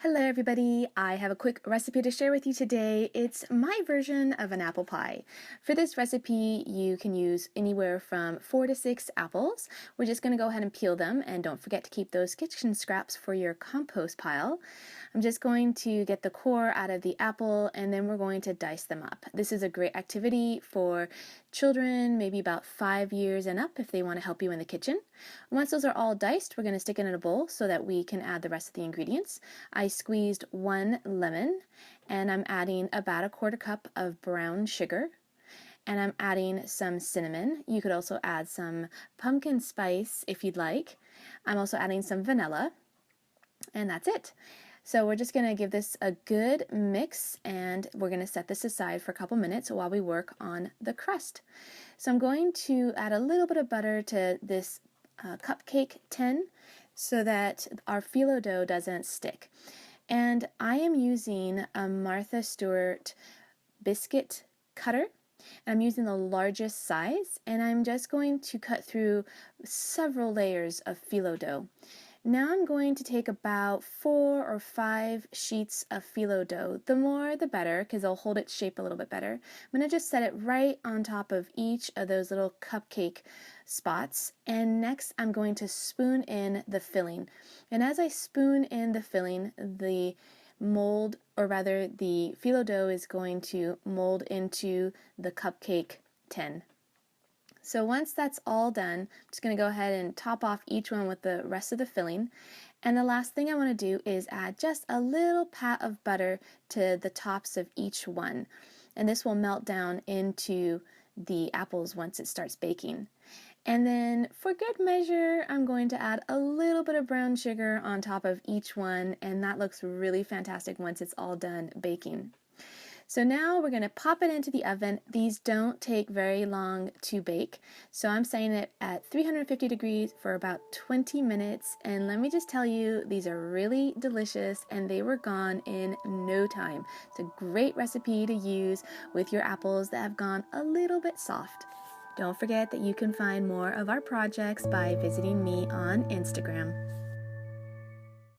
Hello everybody, I have a quick recipe to share with you today. It's my version of an apple pie. For this recipe, you can use anywhere from 4 to 6 apples. We're just going to go ahead and peel them, and don't forget to keep those kitchen scraps for your compost pile. I'm just going to get the core out of the apple, and then we're going to dice them up. This is a great activity for children, maybe about 5 years and up, if they want to help you in the kitchen. Once those are all diced, we're going to stick it in a bowl so that we can add the rest of the ingredients. I squeezed 1 lemon, and I'm adding about 1/4 cup of brown sugar, and I'm adding some cinnamon. You could also add some pumpkin spice if you'd like. I'm also adding some vanilla, and that's it. So we're just going to give this a good mix, and we're going to set this aside for a couple minutes while we work on the crust. So I'm going to add a little bit of butter to this cupcake tin so that our phyllo dough doesn't stick. And I am using a Martha Stewart biscuit cutter. I'm using the largest size, and I'm just going to cut through several layers of phyllo dough. Now I'm going to take about 4 or 5 sheets of phyllo dough. The more the better, because it'll hold its shape a little bit better. I'm going to just set it right on top of each of those little cupcake spots, and next I'm going to spoon in the filling. And as I spoon in the filling, the mold, or rather the phyllo dough, is going to mold into the cupcake tin. So once that's all done, I'm just going to go ahead and top off each one with the rest of the filling. And the last thing I want to do is add just a little pat of butter to the tops of each one. And this will melt down into the apples once it starts baking. And then for good measure, I'm going to add a little bit of brown sugar on top of each one, and that looks really fantastic once it's all done baking. So now we're going to pop it into the oven. These don't take very long to bake, so I'm setting it at 350 degrees for about 20 minutes, and let me just tell you, these are really delicious and they were gone in no time. It's a great recipe to use with your apples that have gone a little bit soft. Don't forget that you can find more of our projects by visiting me on Instagram.